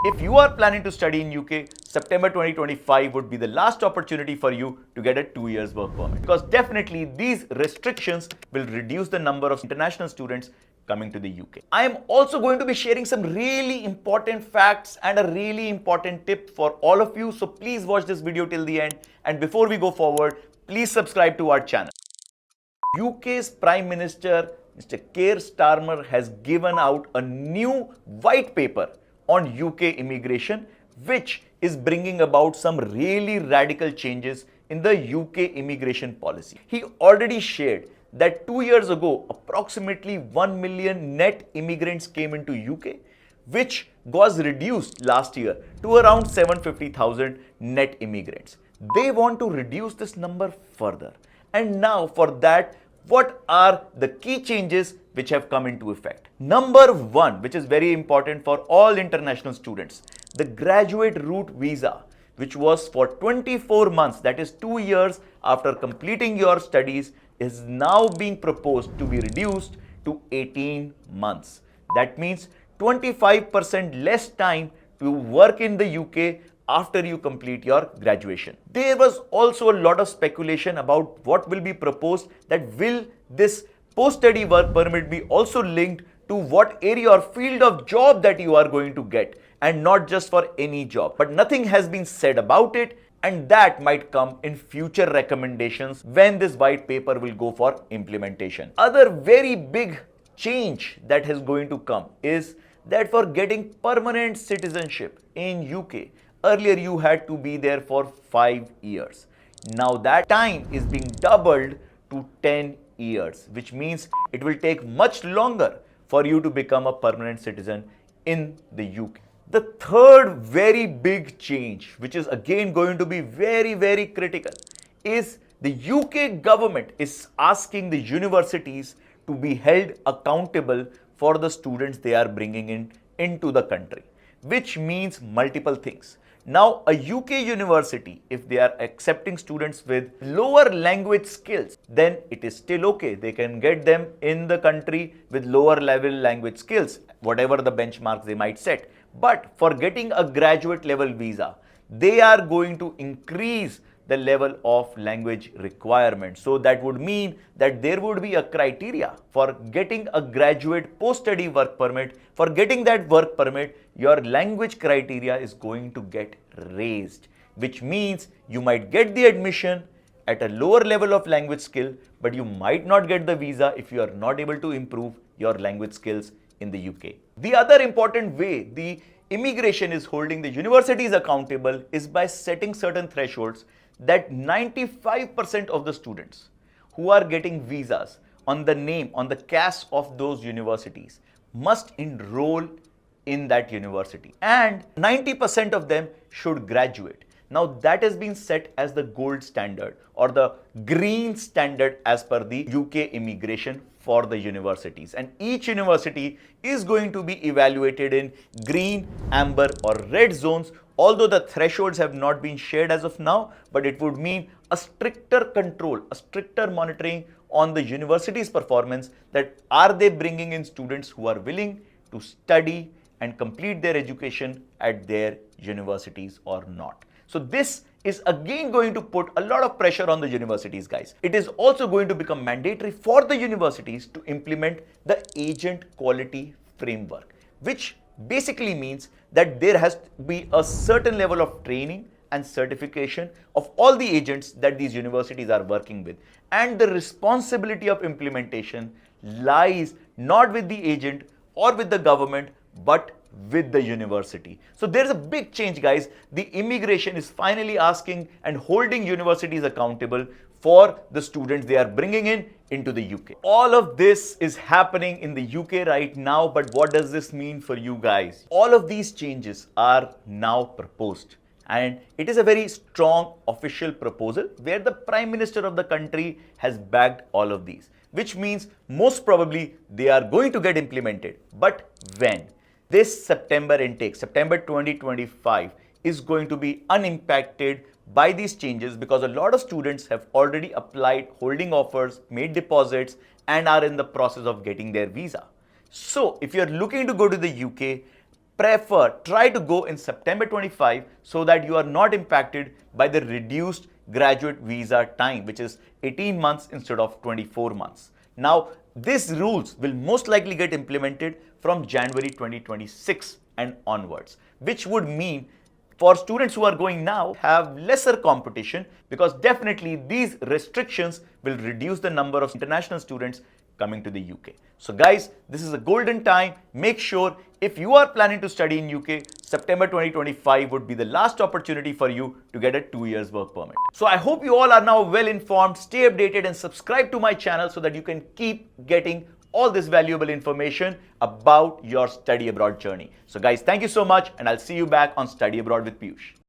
If you are planning to study in UK, September 2025 would be the last opportunity for you to get a 2 years work permit, because definitely these restrictions will reduce the number of international students coming to the UK. I am also going to be sharing some really important facts and a really important tip for all of you. So please watch this video till the end. And before we go forward, please subscribe to our channel. UK's Prime Minister, Mr. Keir Starmer, has given out a new white paper on UK immigration, which is bringing about some really radical changes in the UK immigration policy. He already shared that 2 years ago, approximately 1 million net immigrants came into UK, which was reduced last year to around 750,000 net immigrants. They want to reduce this number further. And now for that, what are the key changes which have come into effect? Number one, which is very important for all international students, the graduate route visa, which was for 24 months, that is 2 years after completing your studies, is now being proposed to be reduced to 18 months. That means 25% less time to work in the UK after you complete your graduation. There was also a lot of speculation about what will be proposed, that will this post-study work permit be also linked to what area or field of job that you are going to get, and not just for any job. But nothing has been said about it, and that might come in future recommendations when this white paper will go for implementation. Other very big change that is going to come is that for getting permanent citizenship in UK, earlier you had to be there for 5 years. Now that time is being doubled to 10 years, which means it will take much longer for you to become a permanent citizen in the UK. The third very big change, which is again going to be very critical, is the UK government is asking the universities to be held accountable for the students they are bringing into the country, which means multiple things. Now, a UK university, if they are accepting students with lower language skills, then it is still okay. They can get them in the country with lower level language skills, whatever the benchmarks they might set. But for getting a graduate level visa, they are going to increase the level of language requirement. So that would mean that there would be a criteria for getting a graduate post-study work permit. For getting that work permit, your language criteria is going to get raised, which means you might get the admission at a lower level of language skill, but you might not get the visa if you are not able to improve your language skills in the UK. The other important way the immigration is holding the universities accountable is by setting certain thresholds that 95% of the students who are getting visas on the name, on the caste of those universities must enroll in that university, and 90% of them should graduate. Now that has been set as the gold standard or the green standard as per the UK immigration for the universities, and each university is going to be evaluated in green, amber or red zones, although the thresholds have not been shared as of now. But it would mean a stricter control, a stricter monitoring on the university's performance, that are they bringing in students who are willing to study and complete their education at their universities or not. So this is again going to put a lot of pressure on the universities, guys. It is also going to become mandatory for the universities to implement the agent quality framework, which basically means that there has to be a certain level of training and certification of all the agents that these universities are working with. And the responsibility of implementation lies not with the agent or with the government, but with the university. So there's a big change, guys. The immigration is finally asking and holding universities accountable for the students they are bringing into the UK. All of this is happening in the UK right now, but what does this mean for you guys? All of these changes are now proposed, and it is a very strong official proposal where the Prime Minister of the country has backed all of these, which means most probably they are going to get implemented. But when? This September intake, September 2025, is going to be unimpacted by these changes, because a lot of students have already applied, holding offers, made deposits, and are in the process of getting their visa. So if you're looking to go to the UK, try to go in September 25 so that you are not impacted by the reduced graduate visa time, which is 18 months instead of 24 months. Now, these rules will most likely get implemented from January 2026 and onwards, which would mean for students who are going now have lesser competition, because definitely these restrictions will reduce the number of international students coming to the UK. So guys, this is a golden time. Make sure if you are planning to study in UK, September 2025 would be the last opportunity for you to get a 2 years work permit. So I hope you all are now well informed. Stay updated and subscribe to my channel so that you can keep getting all this valuable information about your study abroad journey. So guys, thank you so much, and I'll see you back on Study Abroad with Piyush.